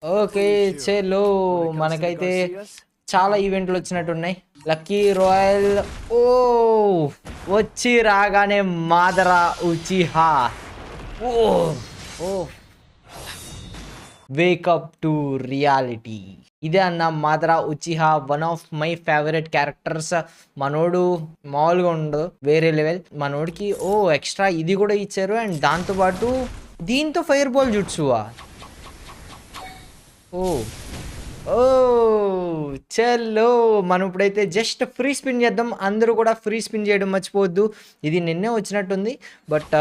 Okay. చలో మనకైతే చాలా ఈవెంట్లు వచ్చినట్టున్నాయి. Lucky royal oh! వచ్చి రాగానే Madara Uchiha. Oh! Oh! Wake up to reality. ఇదే అన్న Madara Uchiha one of my favourite characters. మనోడు మామూలుగా ఉండదు, వేరే లెవెల్. మనోడికి ఎక్స్ట్రా ఇది కూడా ఇచ్చారు. అండ్ దాంతో పాటు దీంతో ఫైర్ బాల్ జుట్సువా. ఓహ్! ఓహ్! చలో మనం ఇప్పుడైతే జస్ట్ ఫ్రీ స్పిన్ చేద్దాం. అందరూ కూడా ఫ్రీ స్పిన్ చేయడం మర్చిపోవద్దు. ఇది నిన్నే వచ్చినట్టుంది. బట్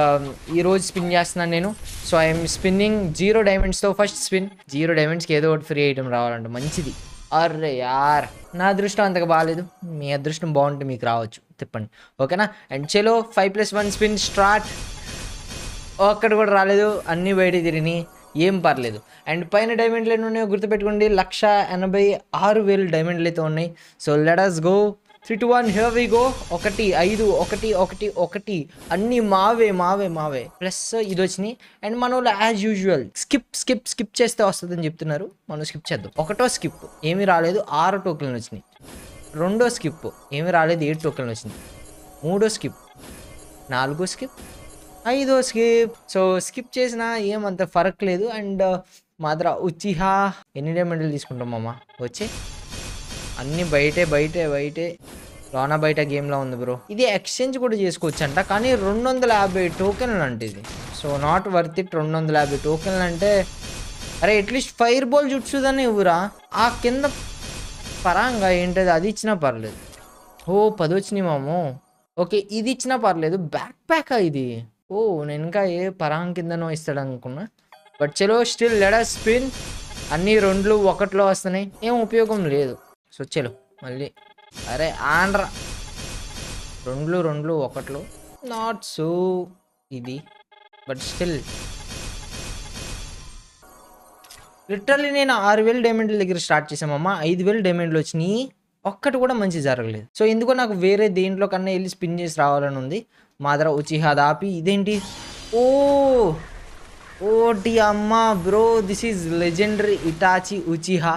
ఈరోజు స్పిన్ చేస్తున్నాను నేను. సో ఐఎమ్ స్పిన్నింగ్ 0 డైమండ్స్‌తో ఫస్ట్ స్పిన్. 0 డైమండ్స్‌కి ఏదో ఒకటి ఫ్రీ ఐటెమ్ రావాలంట మంచిది. అర్రే యార్! నా అదృష్టం అంతగా బాలేదు. మీ అదృష్టం బాగుంటే మీకు రావచ్చు. తిప్పండి. ఓకేనా? అండ్ చలో 5+1 స్పిన్ స్టార్ట్. ఒక్కటి కూడా రాలేదు. అన్నీ బయటికి తిరిగినాయి. ఏం పర్లేదు. అండ్ పైన డైమండ్లు ఎన్ని ఉన్నాయో గుర్తుపెట్టుకోండి. 1,86,000 డైమండ్లు అయితే ఉన్నాయి. So let us go 3, 2, 1 here we go. 1 5 1 1 1 అన్నీ మావే మావే మావే. ప్లస్ ఇది వచ్చినాయి. అండ్ మన వాళ్ళు యాజ్ యూజువల్ స్కిప్ చేస్తే వస్తుందని చెప్తున్నారు. మనం స్కిప్ చేద్దాం. ఒకటో స్కిప్ ఏమీ రాలేదు. 6 టోకెన్లు వచ్చినాయి. రెండో స్కిప్ ఏమీ రాలేదు. 7 టోకెన్లు వచ్చినాయి. మూడో స్కిప్, నాలుగో స్కిప్, ఐదో స్కిప్. సో స్కిప్ చేసినా ఏమంత ఫరక్ లేదు. అండ్ మాత్రం ఉచిహా ఎన్ని డైమండ్లు తీసుకుంటాం మామ వచ్చి. అన్నీ బయటే బయటే బయటే. లోన బయట గేమ్లో ఉంది బ్రో. ఇది ఎక్స్చేంజ్ కూడా చేసుకోవచ్చు అంట. కానీ 250 టోకెన్లు అంటే ఇది. So not worth it. 250 టోకెన్లు అంటే అరే అట్లీస్ట్ ఫైర్ బాల్ జుట్సుదని ఇవ్వరా. ఆ కింద పరంగా ఏంటది అది ఇచ్చినా పర్లేదు. 10 వచ్చినాయి మాము. ఓకే ఇది ఇచ్చినా పర్లేదు. బ్యాక్ ప్యాకా ఇది. నేను ఇంకా ఏ పరాం కిందనో ఇస్తాడు అనుకున్నా. బట్ చలో స్టిల్ లెట్ us స్పిన్. అన్నీ 2 1లో వస్తున్నాయి. ఏం ఉపయోగం లేదు. సో చలో మళ్ళీ. అరే ఆండ్రా 2 1లో నాట్ సో ఇది. బట్ స్టిల్ లిటరల్లీ నేను 6,000 డైమండ్ల దగ్గర స్టార్ట్ చేసామమ్మా. 5,000 డైమండ్లు వచ్చినాయి. ఒక్కటి కూడా మంచి జరగలేదు. సో ఎందుకో నాకు వేరే దేంట్లో కన్నా వెళ్ళి స్పిన్ చేసి రావాలని ఉంది. మాదర ఉచిహా దాపి ఇదేంటి. ఓ ఓటి అమ్మ bro, this is legendary Hitachi ఉచిహా.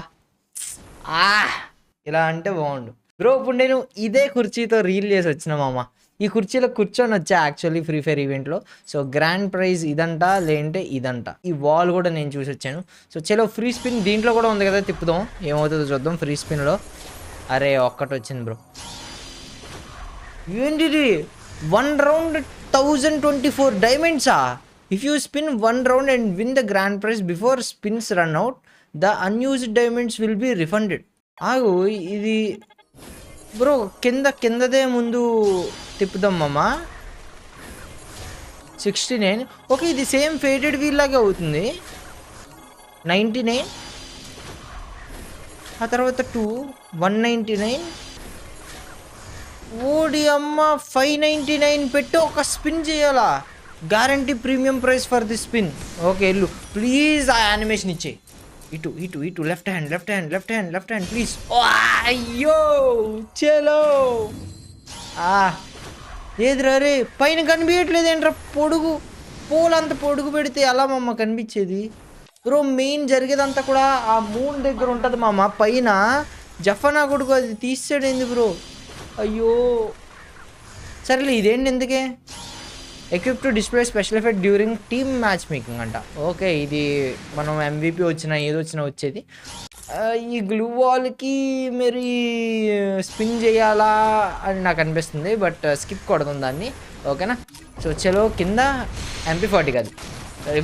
ఇలా అంటే బాగుండు బ్రో. ఇప్పుడు నేను ఇదే కుర్చీతో రీల్ చేసి వచ్చిన మామ. ఈ కుర్చీలో కూర్చొని వచ్చా యాక్చువల్లీ ఫ్రీ ఫైర్ ఈవెంట్లో. సో గ్రాండ్ ప్రైజ్ ఇదంట, లేదంటే ఇదంట. ఈ వాల్ కూడా నేను చూసి వచ్చాను. సో చలో ఫ్రీ స్పిన్ దీంట్లో కూడా ఉంది కదా, తిప్పుదాం ఏమవుతుందో చూద్దాం ఫ్రీ స్పిన్లో. అరే ఒక్కటి వచ్చింది బ్రో. ఏంటిది 1 రౌండ్ 1024 డైమండ్సా. If you spin 1 round and win the grand prize before spins run out, the unused diamonds will be refunded. ఆగు ఇది బ్రో కిందదే ముందు తిప్పుదాం మామ. 69. ఓకే ఇది సేమ్ ఫేటెడ్ వీల్ లాగే అవుతుంది. 99, ఆ తర్వాత 2 199. ఓడి అమ్మ 599 పెట్టి ఒక స్పిన్ చేయాలా. Guarantee premium price for the spin. Okay వెళ్ళు ప్లీజ్. ఆ యానిమేషన్ ఇచ్చే. ఇటు ఇటు ఇటు left hand left hand left hand left hand please. అయ్యో చలో. ఏదిరా రే పైన కనిపించట్లేదు ఏంట్రా. పొడుగు పోలంత పొడుగు పెడితే ఎలా మామ కనిపించేది. బ్రో మెయిన్ జరిగేదంతా కూడా ఆ మూన్ దగ్గర ఉంటుంది మామ. పైన జఫనా కొడుకు అది తీసాడు ఏంది బ్రో. అయ్యో సరేలే ఇదేంటి ఎందుకే. Equip to display special effect during team match making అంట. ఓకే ఇది మనం MVP వచ్చినా ఏది వచ్చినా వచ్చేది. ఈ గ్లూ వాల్కి మరి స్పిన్ చేయాలా అని నాకు అనిపిస్తుంది. బట్ స్కిప్ కొడదాం దాన్ని. ఓకేనా. సో చలో కింద MP40 కాదు,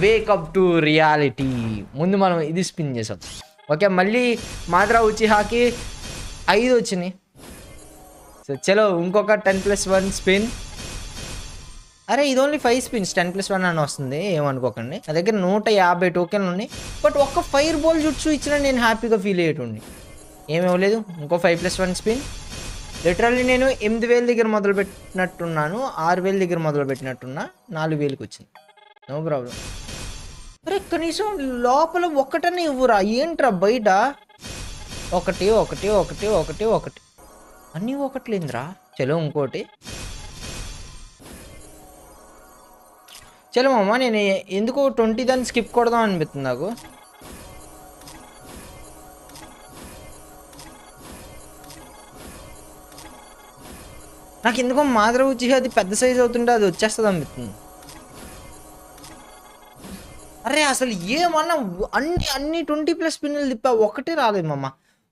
వేకప్ టు రియాలిటీ. ముందు మనం ఇది స్పిన్ చేసాం. ఓకే మళ్ళీ మాత్రా ఉచిహాకి 5 వచ్చినాయి. సో చలో ఇంకొక 10+1 స్పిన్. అరే ఇది ఓన్లీ 5 స్పిన్స్ 10+1 అని వస్తుంది, ఏమనుకోకండి. నా దగ్గర 150 టోకెన్లు ఉన్నాయి. బట్ ఒక్క ఫైర్ బాల్ జుట్సు ఇచ్చినా నేను హ్యాపీగా ఫీల్ అయ్యేటండి. ఏమివ్వలేదు. ఇంకో 5+1 స్పిన్. లిటరల్లీ నేను 8,000 దగ్గర మొదలు పెట్టినట్టున్నాను, 6,000 దగ్గర మొదలు పెట్టినట్టున్నా, 4,000కి వచ్చింది. No problem. అరే కనీసం లోపల ఒక్కటనే ఇవ్వరా ఏంట్రా బయట. 1 1 1 1 1 అన్నీ ఒకట్లేదురా. చలో ఇంకోటి. చలో మామ నేను ఎందుకో 20 దాన్ని స్కిప్ కొడదాం అనిపిస్తుంది నాకు. నాకు ఎందుకో మాదిర వచ్చి అది పెద్ద సైజ్ అవుతుంటే అది వచ్చేస్తుంది అనిపిస్తుంది. అరే అసలు ఏమన్నా అన్ని 20+ స్పిన్నులు తిప్పా, ఒకటే రాలేదు మామ.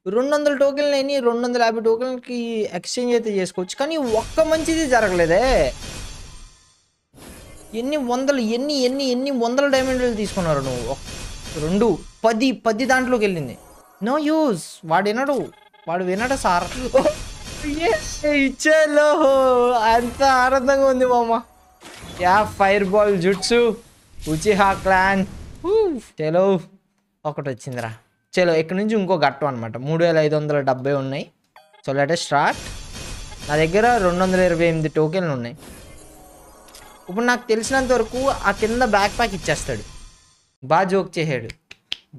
200 టోకెన్లు అయినాయి, 250 టోకెన్లకి ఎక్స్చేంజ్ అయితే చేసుకోవచ్చు, కానీ ఒక్క మంచిది జరగలేదే. ఎన్ని వందల డైమండ్లు తీసుకున్నారు నువ్వు? 2 10 దాంట్లోకి వెళ్ళింది. No use. వాడు వినడు సార్. ఇచ్చేలో అంత ఆనందంగా ఉంది మామ. యా ఫైర్ బాల్ జుట్సు ఉచిహా క్లాన్. చలో ఒకటి వచ్చిందిరా. చలో ఇక్కడ నుంచి ఇంకో గట్టం అనమాట. 3570 ఉన్నాయి. So let start. నా దగ్గర 228 టోకెన్లు ఉన్నాయి. ఇప్పుడు నాకు తెలిసినంత వరకు ఆ కింద బ్యాక్ ప్యాక్ ఇచ్చేస్తాడు. బాగా జోక్ చేసాడు,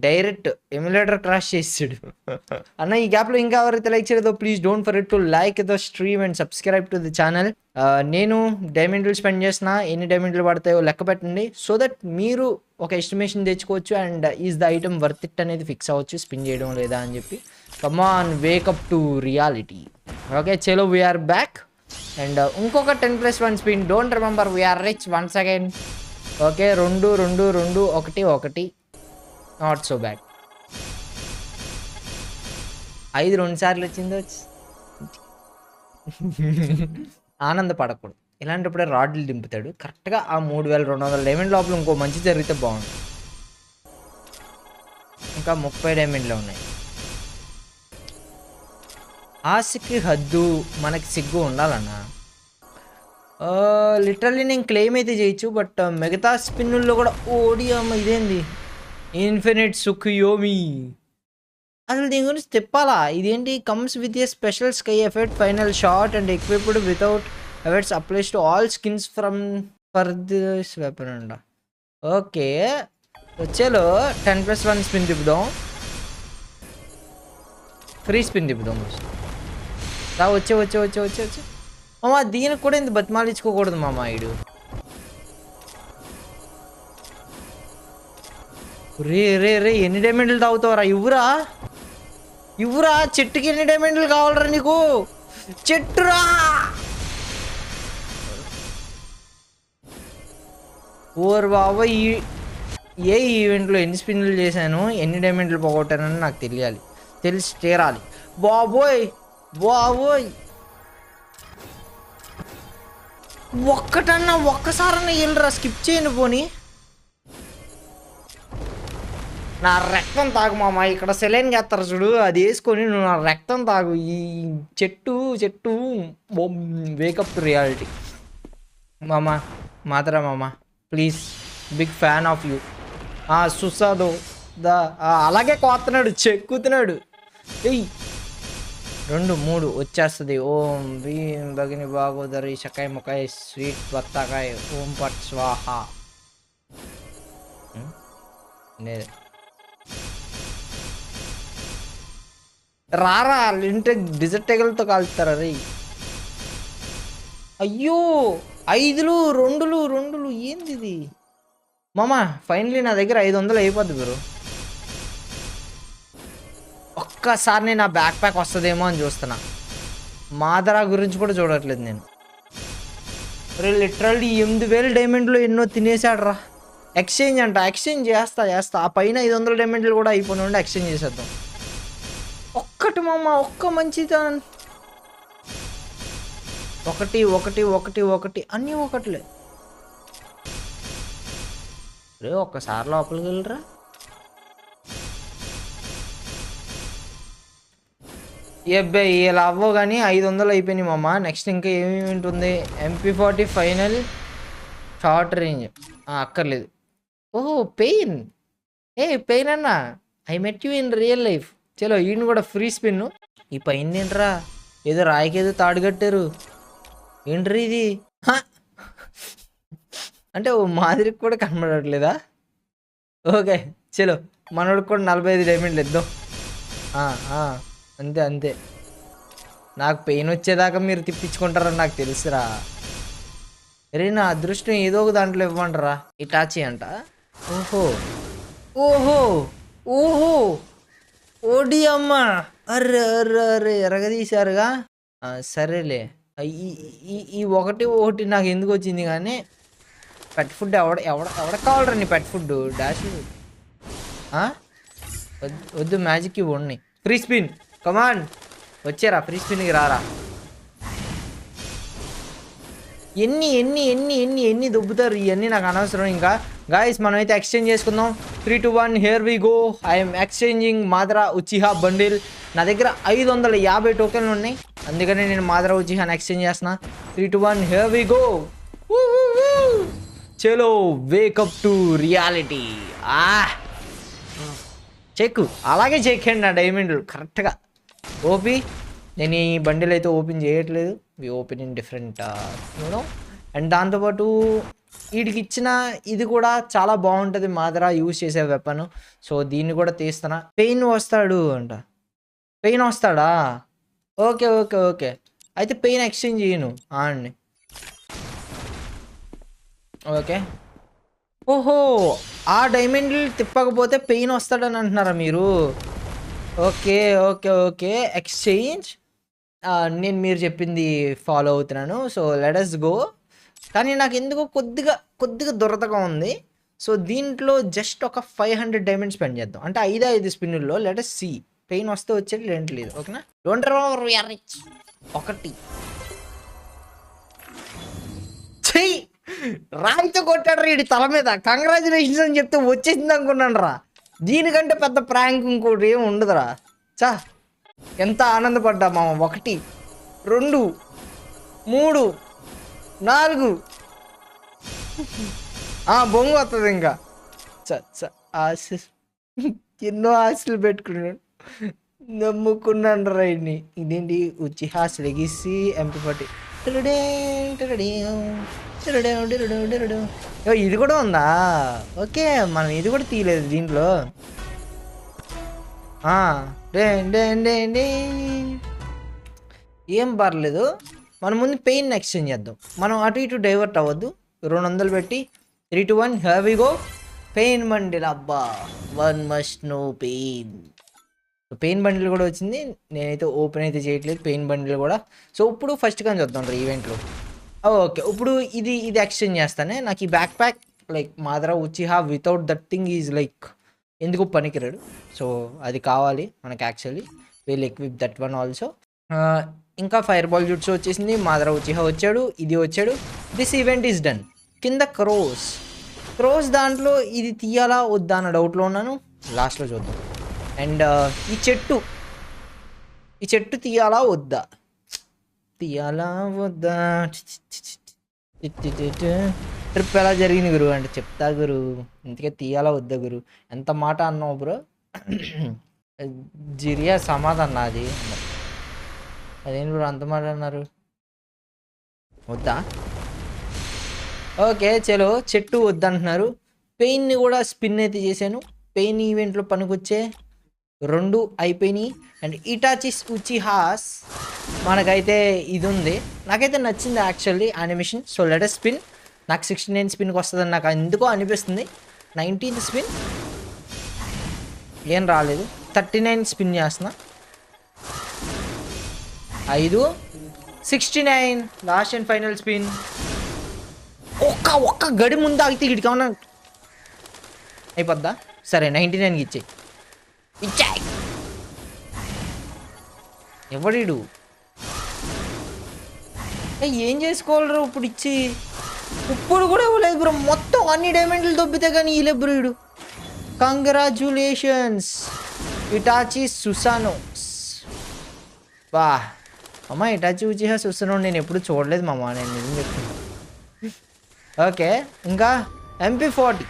డైరెక్ట్ ఎమ్యులేటర్ క్రాష్ చేసాడు. అన్న ఈ గ్యాప్లో ఇంకా ఎవరైతే లైక్ చేయలేదో please don't forget to like the stream and subscribe to the channel. నేను డైమండ్లు స్పెండ్ చేసిన ఎన్ని డైమండ్లు పడతాయో లెక్క పెట్టండి, సో దట్ మీరు ఒక ఎస్టిమేషన్ తెచ్చుకోవచ్చు and is the item worth it అనేది ఫిక్స్ అవ్వచ్చు, స్పిన్ చేయడం లేదా అని చెప్పి. Come on, wake up to reality. Okay చలో వీఆర్ బ్యాక్ అండ్ ఇంకొక 10+1 spin. Don't remember we're rich once again. Okay 2 2 2 1 1. Not so bad. 5 2 సార్లు వచ్చిందో. ఆనందపడకూడదు, ఇలాంటప్పుడే రాడ్లు దింపుతాడు. కరెక్ట్గా ఆ 3200 డైమండ్ లోపల ఇంకో మంచి జరిగితే బాగుంది. ఇంకా 30 డైమండ్లు ఉన్నాయి. ఆశకి హద్దు, మనకి సిగ్గు ఉండాలన్నా. లిటరల్లీ నేను క్లెయిమ్ అయితే చేయొచ్చు, బట్ మిగతా స్పిన్నుల్లో కూడా ఓడి అమ్మ ఇదేంది ఇన్ఫినిట్ సుఖయోమి. అసలు దీని గురించి చెప్పాలా? ఇదేంటి? Comes with a special sky effect, final shot and equipped without effects applies to all skins from for this weapon అంట. ఓకే చలో 10+1 స్పిన్ తిప్పుదాం. ఫ్రీ స్పిన్ తిప్పుదాం. వచ్చే మామ. దీనికి కూడా ఇంత బతిమాలించుకోకూడదు మామ. ఇడు రే ఎన్ని డైమండ్లు తాగుతావరా? ఇవ్వురా చెట్టుకి ఎన్ని డైమండ్లు కావాలరా నీకు? చెట్టురా. ఓర్ బాబా, ఏ ఈవెంట్లో ఎన్ని స్పిన్లు చేశాను, ఎన్ని డైమండ్లు పోగొట్టానని నాకు తెలిసి తీరాలి. బాబోయ్ ఒక్కసారన్నా వెళ్ళరా, స్కిప్ చేయను. పోనీ నా రక్తం తాగు మామ. ఇక్కడ సెలైన్ చేస్తారు చూడు, అది వేసుకొని నువ్వు నా రక్తం తాగు. ఈ చెట్టు వేకప్ టు రియాలిటీ మామ. మాత్రా మామ please, big fan of you. సుసాదో అలాగే కోస్తున్నాడు, చెక్కుతున్నాడు. 2 3 వచ్చేస్తుంది. ఓం భీం భగిని బాగోదరి షకాయ్ ముకాయ్ స్వీట్ బత్తాకాయ్ ఓం పట్ స్వాహ. రారా ఇంటే డిజర్టేగలతో కాలుతారా రే? అయ్యో 5లు 2లు ఏంది ఇది మామ? ఫైనలీ నా దగ్గర 500 అయిపోద్ది బ్రో. ఒక్కసారి నా బ్యాక్ ప్యాక్ వస్తుందేమో అని చూస్తున్నా. మాదరా గురించి కూడా చూడట్లేదు నేను. లిటరల్లీ 8000 డైమండ్లు ఎన్నో తినేసాడరా. ఎక్స్చేంజ్ అంట. ఎక్స్చేంజ్ చేస్తా. ఆ పైన 500 డైమండ్లు కూడా అయిపోయిన ఉండి ఎక్స్చేంజ్ చేసేద్దాం. ఒక్కటి మామ, ఒక్క మంచిదా. 1 అన్నీ ఒకట్లే. రే ఒక్కసారి లోపలికి వెళ్ళరా. ఇలా అవ్వో కానీ 500 అయిపోయినాయి మామ. నెక్స్ట్ ఇంకా ఏమేమి ఉంటుంది? MP40 ఫైనల్ షార్ట్ రేంజ్ అక్కర్లేదు. ఓహో పెయిన్. పెయిన్ అన్న, I met you in real life. చలో ఈయన కూడా ఫ్రీ స్పిన్. ఈ పైన ఏంట్రా? ఏదో రాయికి ఏదో తాడు కట్టారు. ఏంట్రీ ఇది? అంటే ఓ మాదిరికి కూడా కనబడట్లేదా? ఓకే చలో మనోడికి కూడా 45 డైమండ్లు ఇద్దాం. అంతే. నాకు పెయిన్ వచ్చేదాకా మీరు తిప్పించుకుంటారని నాకు తెలుసురా. రే నా అదృష్టం ఏదో ఒక దాంట్లో ఇవ్వండిరా. ఇటాచి అంట. ఓహో ఓడి అమ్మ. అర్రే ఎరగదీశారుగా. సరేలే ఈ ఈ ఈ ఒకటి ఒకటి నాకు ఎందుకు వచ్చింది కానీ పెట్ ఫుడ్ ఎవడ కావాలరా నీ పెట్ ఫుడ్ డాష్ వద్దు మ్యాజిక్ ఇవ్వండి ఫ్రీ స్పిన్ కమాన్ వచ్చారా ఫ్రీ స్పిన్కి రారా ఎన్ని దొబ్బుతారు ఇవన్నీ నాకు అనవసరం ఇంకా గాయస్ మనమైతే ఎక్స్చేంజ్ చేసుకుందాం 3, 2, 1 here we go I'm exchanging Madara Uchiha bundle నా దగ్గర 550 టోకెన్లు ఉన్నాయి అందుకని నేను మాదరా ఉచిహాని ఎక్స్చేంజ్ చేస్తున్నా 3, 2, 1 హియర్ వి గో చలో వేకప్ టు రియాలిటీ చెక్కు అలాగే చెక్కండి నా డైమండ్లు కరెక్ట్గా ఓపీ నేను ఈ బండిల్ అయితే ఓపెన్ చేయట్లేదు we open in different you know and దాంతోపాటు వీడికి ఇచ్చిన ఇది కూడా చాలా బాగుంటుంది మాదరా యూజ్ చేసే వెపన్ సో దీన్ని కూడా తీస్తున్నా పెయిన్ వస్తాడు అంట పెయిన్ వస్తాడా ఓకే ఓకే ఓకే అయితే పెయిన్ ఎక్స్చేంజ్ చేయను అండి ఓకే ఓహో ఆ డైమండ్లు తిప్పకపోతే పెయిన్ వస్తాడని అంటున్నారా మీరు ఓకే ఓకే ఓకే ఎక్స్చేంజ్ నేను మీరు చెప్పింది ఫాలో అవుతున్నాను సో లెట్ us గో కానీ నాకు ఎందుకో కొద్దిగా దురదగా ఉంది సో దీంట్లో జస్ట్ ఒక 500 డైమండ్ స్పెండ్ చేద్దాం అంటే 5 స్పిన్నుల్లో లెట్ us సీ పెయిన్ వస్తే వచ్చేది లేంటి లేదు ఓకేనా డోంట్ రిచ్ ఒకటి చెయ్యి రాయితో కొట్టాడు వీడి తల మీద కంగ్రాచులేషన్స్ అని చెప్తే వచ్చేసింది అనుకున్నాను రా దీనికంటే పెద్ద ప్రాంక్ ఇంకోటి ఏమి ఉండదురా చా ఎంత ఆనందపడ్డా మామ 1, 2, 3, 4 బొంగు వస్తుంది ఇంకా ఆశ ఎన్నో ఆశలు పెట్టుకున్నాడు నమ్ముకున్నాను రైడ్ని ఇదేంటి ఉచిహాస్ లెగిసి MP40 ఇది కూడా ఉందా ఓకే మనం ఇది కూడా తీయలేదు దీంట్లో ఏం పర్లేదు మనం ముందు పెయిన్ ఎక్స్చేంజ్ చేద్దాం మనం అటు ఇటు డైవర్ట్ అవ్వద్దు 200 పెట్టి 3, 2, 1 here we go pain bundle అబ్బా 1 మస్ట్ నో పెయిన్ బండిల్ కూడా వచ్చింది నేనైతే ఓపెన్ అయితే చేయట్లేదు పెయిన్ బండిల్ కూడా సో ఇప్పుడు ఫస్ట్ కానీ చూద్దాం రా ఈవెంట్లో ఓకే ఇప్పుడు ఇది ఎక్స్చేంజ్ చేస్తానే నాకు ఈ backpack like Madara Uchiha without that thing is like ఎందుకు పనికిరాడు సో అది కావాలి మనకి actually will equip that one also ఇంకా ఫైర్ బాల్ జుట్స్ వచ్చేసింది మాదరా ఉచిహా వచ్చాడు ఇది వచ్చాడు దిస్ ఈవెంట్ ఈస్ డన్ కింద క్రోస్ దాంట్లో ఇది తీయాలా వద్దా అన్న డౌట్లో ఉన్నాను లాస్ట్లో చూద్దాం అండ్ ఈ చెట్టు తీయాలా వద్దా ట్రిప్ ఎలా జరిగింది గురు అంటే చెప్తా గురు ఇంతకే తీయాలా వద్దా గురు ఎంత మాట అన్నావు బ్రో జిరియా సమాధానం అది అదేంటి బ్రో అంత మాట అన్నారు వద్దా ఓకే చలో చెట్టు వద్దంటున్నారు పెయిన్ని కూడా స్పిన్ అయితే చేశాను పెయిన్ ఈవెంట్లో పనికొచ్చే 2 అయిపోయినాయి అండ్ ఇటాచిస్ ఉచిహాస్ మనకైతే ఇది ఉంది నాకైతే నచ్చింది actually animation so let us spin నాకు 69 స్పిన్కి వస్తుందని నాకు ఎందుకో అనిపిస్తుంది 19th స్పిన్ ఏం రాలేదు 39 స్పిన్ చేస్తున్నా 5 69 లాస్ట్ అండ్ ఫైనల్ స్పిన్ ఒక్క గడి ముందు ఆగితే ఇక్కడికి ఏమన్నా అయిపోద్దా సరే 99కి ఇచ్చాయి ఎవడీడు ఏం చేసుకోవాలరా ఇప్పుడు ఇచ్చి ఇప్పుడు కూడా ఇవ్వలేదు బ్రో మొత్తం అన్ని డైమండ్లు దొబ్బితే కానీ ఇలే బ్రీడు కంగ్రాచ్యులేషన్స్ ఇటాచి సుసానోస్ బా అమ్మ ఇటాచి ఉచిహా సుసానో నేను ఎప్పుడు చూడలేదు మామ నేను నిజం చెప్తున్నా ఓకే ఇంకా MP40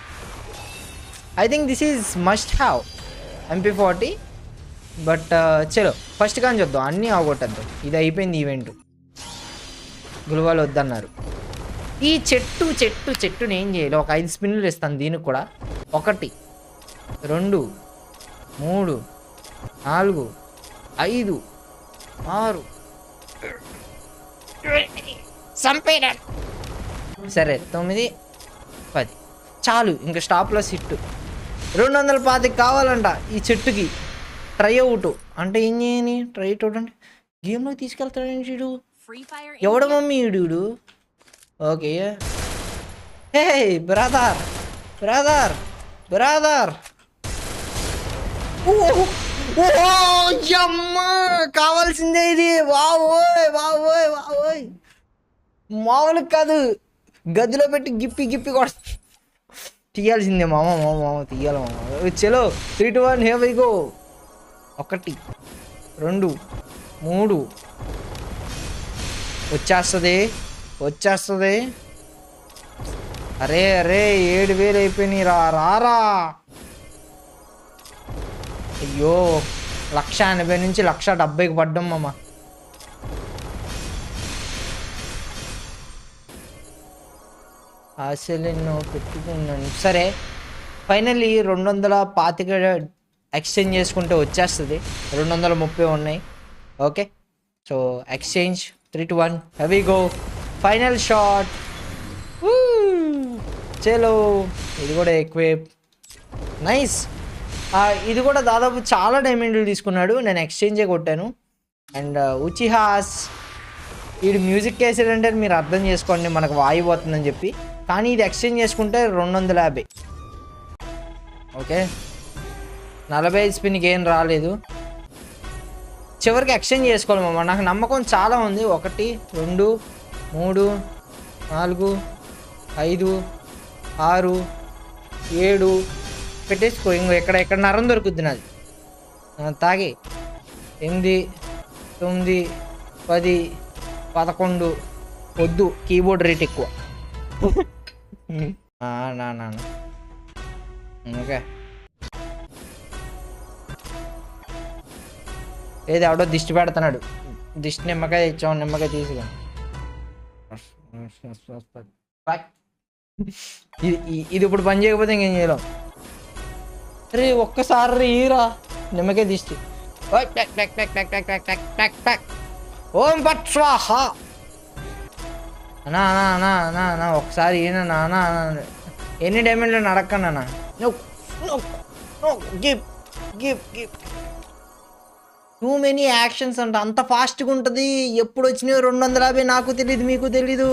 I think this is must have MP40 but చలో ఫస్ట్ కానీ చూద్దాం అన్నీ అవగొట్టద్దాం ఇది అయిపోయింది ఈవెంట్ గులువాలు వద్దన్నారు ఈ చెట్టుని ఏం చేయాలి ఒక 5 స్పిన్లు ఇస్తాను దీనికి కూడా 1, 2, 3, 4, 5, 6 సంపేనా సరే 9, 10 చాలు ఇంకా స్టాప్లెస్ హిట్ 225 కావాలంట ఈ చెట్టుకి ట్రై అవుట్ అంటే ఏం చేయని ట్రై అవుట్ అంటే గేమ్లోకి తీసుకెళ్తాడని చూడు ఎవడ మమ్మీ ఈడు? ఓకే. హే బ్రదర్ బ్రదర్ బ్రదర్, అమ్మా కావాల్సిందే ఇది. వావోయ్ వావోయ్ వావోయ్, మామూలు కాదు. గదిలో పెట్టి గిప్పి గిప్పి కొడ తీయాల్సిందే మామ మామ మామ, తీయాలి మామ. చలో 3, 2, 1 here we go. 1 2 3 వచ్చేస్తుంది వచ్చేస్తుంది. అరే అరే 7,000 అయిపోయినాయి. రారా. అయ్యో 180 నుంచి 170కి పడ్డాం మామ. అసలు ఎన్నో పెట్టుకున్నాను. సరే ఫైనల్లీ 225 ఎక్స్చేంజ్ చేసుకుంటే వచ్చేస్తుంది. 230 ఉన్నాయి. Okay, so exchange 3, 2, 1 heavy go. Final shot. చలో ఇది కూడా ఎక్విప్. నైస్. ఇది కూడా దాదాపు చాలా డైమండ్లు తీసుకున్నాడు. నేను ఎక్స్చేంజే కొట్టాను. అండ్ ఉచిహాస్ వీడు మ్యూజిక్ వేసాడంటే మీరు అర్థం చేసుకోండి మనకు వాయువు పోతుందని చెప్పి. కానీ ఇది ఎక్స్చేంజ్ చేసుకుంటే 250. ఓకే, 45 స్పిన్కి ఏం రాలేదు. చివరికి ఎక్స్చేంజ్ చేసుకోవాలి మామ. నాకు నమ్మకం చాలా ఉంది. 1 2 3 4 5 6 7 పెట్టేసుకో. ఇంకో ఎక్కడ నరం దొరుకుద్ది నాది. తాగి 8 9 10 11. వద్దు, కీబోర్డ్ రేట్ ఎక్కువ. నా ఓకే. ఏది ఎవడో దిష్టి పెడుతున్నాడు. దిష్టి నిమ్మకాయ ఇచ్చాము, నిమ్మకాయ తీసుకుని. ఇది ఇప్పుడు పని చేయకపోతే ఇంకేం చేయలేం. అరే ఒక్కసారి ఈరా నిమ్మకాయ దిష్టి. ఓం పట్ స్వాహ. నా ఒకసారి ఈయన ఎన్ని డైమండ్లు అడక్కన్నా. టూ మెనీ యాక్షన్స్ అంట. అంత ఫాస్ట్గా ఉంటుంది. ఎప్పుడు వచ్చినాయో 250 నాకు తెలీదు, మీకు తెలీదు.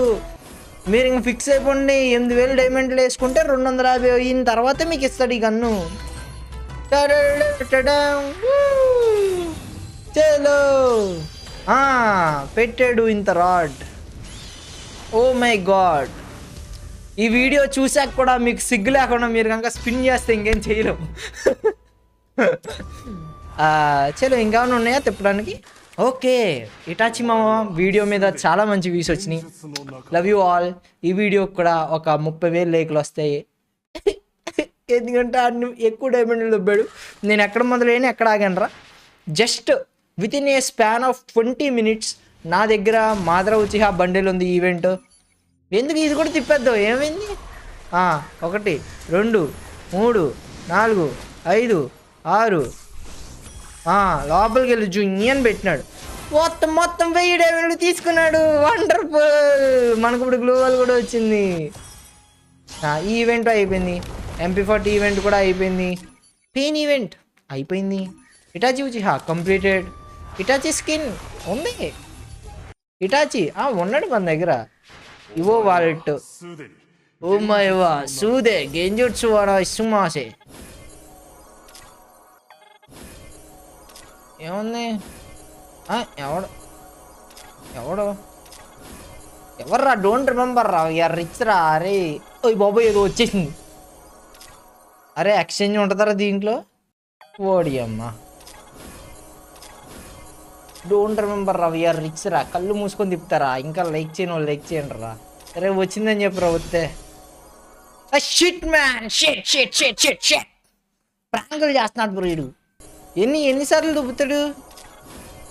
మీరు ఇంక ఫిక్స్ అయిపోండి. 8,000 డైమండ్లు వేసుకుంటే 250 అయిన తర్వాత మీకు ఇస్తాడు ఈ గన్ను. చలో పెట్టాడు ఇంత రాడ్. Oh my god. ఈ వీడియో చూసాక కూడా మీకు సిగ్గు లేకుండా మీరు కనుక స్పిన్ చేస్తే ఇంకేం చేయలేము. చలో ఇంకేమైనా ఉన్నాయా తిప్పడానికి? ఓకే, ఇటాచి మామ వీడియో మీద చాలా మంచి వ్యూస్ వచ్చినాయి. Love you all. ఈ వీడియో కూడా ఒక 30,000 లైక్లు వస్తాయి. ఎందుకంటే అన్ని ఎక్కువ డైమండ్లు దొబ్బాడు. నేను ఎక్కడ మొదలైనా ఎక్కడ ఆగానరా. Just with in a span of 20 minutes నా దగ్గర మాదర ఉచిహా బండిల్ ఉంది ఈవెంట్. ఎందుకు ఇది కూడా తిప్పేద్దాం, ఏమైంది? 1 2 3 4 5 6 లోపలికి వెళ్ళి జుంగియన్ పెట్టినాడు. మొత్తం 1000 డైమండ్లు తీసుకున్నాడు. వండర్ఫుల్. మనకు ఇప్పుడు గ్లోవల్ కూడా వచ్చింది. ఈ ఈవెంట్ అయిపోయింది. MP40 ఈవెంట్ కూడా అయిపోయింది. పెయిన్ ఈవెంట్ అయిపోయింది. Hitachi ఉచిహా completed. ఇటాచి స్కిన్ ఉంది. ఇటాచి ఉన్నాడు మన దగ్గర. ఇవో వాలెట్. ఓ మైవా సూదే గెంజుట్సు వాడా ఇసుమాసే. ఏముంది? ఎవర్రా? డోంట్ రిమెంబర్ రా. యార్ రిచ్ రా. అరే ఓయ్ బాబోయ్ ఏదో వచ్చేసింది. అరే ఎక్స్చేంజ్ ఉంటుందారా దీంట్లో? ఓడి అమ్మ. డోంట్ రిమెంబర్ రా. యార్ రిచ్ రా. కళ్ళు మూసుకొని తిప్పుతారా. ఇంకా లైక్ చేయని వాళ్ళు లైక్ చేయండి రా. అరే వచ్చిందని చెప్పరా వస్తే. Shit man. షిట్ ప్రాంకులు చేస్తున్నాడు బ్రీడు. ఎన్నిసార్లు దుబ్బుతాడు?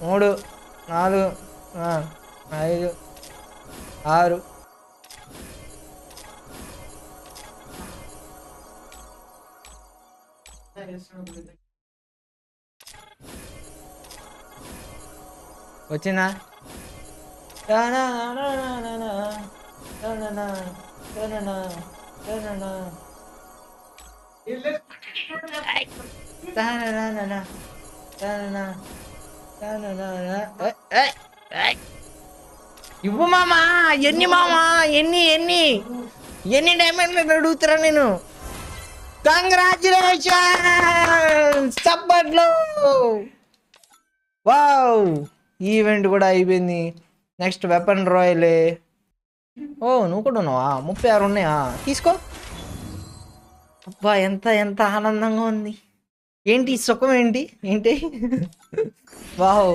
3 4 5 6. వచ్చిందా? ఇవ్వు మామా. ఎన్ని మామా, ఎన్ని ఎన్ని ఎన్ని డైమండ్లు అడుగుతారా నేను? కంగ్రాచులేషన్స్, చప్పట్లు. వావ్, ఈవెంట్ కూడా అయిపోయింది. Next weapon రాయలే. ఓ నువ్వు కూడా ఉన్నావా? 36 ఉన్నాయా? తీసుకో. అబ్బా ఎంత ఎంత ఆనందంగా ఉంది. ఏంటి సుఖం? ఏంటి ఏంటి? Wow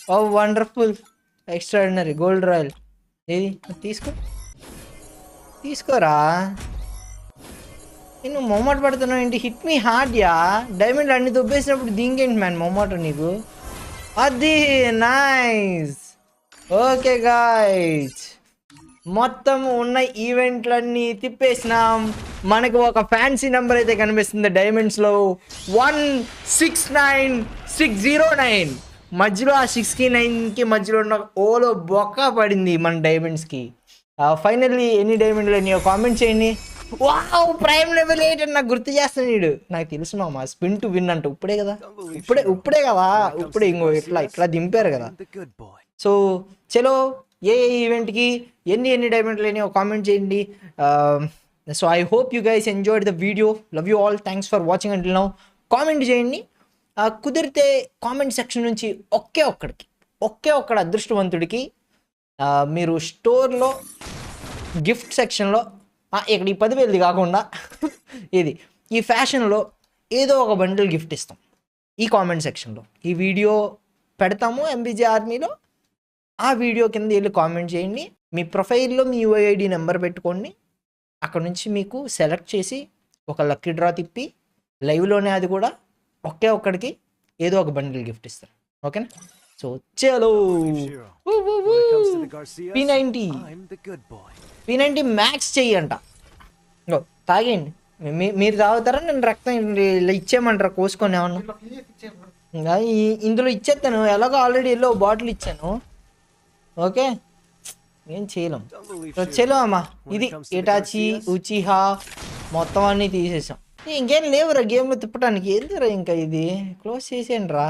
wow, wonderful, extraordinary. Gold royal ఏది? తీసుకో, తీసుకోరా. నేను మొమ్మట పడుతున్నావు ఏంటి? హిట్ మీ హార్డ్ యా. డైమండ్ అన్ని దొబ్బేసినప్పుడు దీనికేంటి మ్యాన్ మొమ్మట నీకు? అది నైస్. ఓకే గాయ్స్, మొత్తం ఉన్న ఈవెంట్లన్నీ తిప్పేసినాం. మనకు ఒక ఫ్యాన్సీ నెంబర్ అయితే కనిపిస్తుంది డైమండ్స్లో, 169609. మధ్యలో ఆ 6కి 9కి మధ్యలో ఉన్న ఓలో బొక్క పడింది మన డైమండ్స్కి. ఫైనల్లీ ఎన్ని డైమండ్లు అయినాయో కామెంట్ చేయండి. వావ్, ప్రైమ్ లెవెల్ 8 అని నాకు గుర్తు చేస్తాను వీడు. నాకు తెలుసు మామ, స్పిన్ టు విన్ అంట. ఇప్పుడే కదా, ఇప్పుడే కదా, ఇప్పుడే ఇంకో ఇట్లా దింపారు కదా. సో చలో, ఏ ఈవెంట్కి ఎన్ని డైమండ్లు అయినాయో కామెంట్ చేయండి. So I hope you guys enjoyed the video. Love you all, thanks for watching until now. Comment చేయండి. కుదిరితే కామెంట్ సెక్షన్ నుంచి ఒకే ఒక్కడు అదృష్టవంతుడికి మీరు స్టోర్లో గిఫ్ట్ సెక్షన్లో ఇక్కడ ఈ 10,000 కాకుండా ఈ ఫ్యాషన్లో ఏదో ఒక బండిల్ గిఫ్ట్ ఇస్తాం. ఈ కామెంట్ సెక్షన్లో ఈ వీడియో పెడతాము ఎంబీజే ఆర్మీలో. ఆ వీడియో కింద వెళ్ళి కామెంట్ చేయండి. మీ ప్రొఫైల్లో మీ యూఐడి నెంబర్ పెట్టుకోండి. అక్కడ నుంచి మీకు సెలెక్ట్ చేసి ఒక లక్కీ డ్రా తిప్పి లైవ్లోనే అది కూడా ఒక్కడికి ఏదో ఒక బండిల్ గిఫ్ట్ ఇస్తారు. ఓకేనా? సో చలో, P90 మ్యాక్స్ చెయ్యంట. తాగేయండి. మీరు తాగుతారా? నేను రక్తం ఇలా ఇచ్చేయమంటారా కోసుకొని ఏమన్నా? ఇందులో ఇచ్చేస్తాను. ఎలాగో ఆల్రెడీ ఎల్లో బాటిల్ ఇచ్చాను. ఓకే, ఏం చేయలేం. చలో అమ్మా, ఇది ఇటాచి ఉచిహా మొత్తం అన్నీ తీసేసాం. ఇంకేం లేవురా గేమ్లో తిప్పడానికి. ఎందుకురా ఇంకా ఇది క్లోజ్ చేసేయండి రా.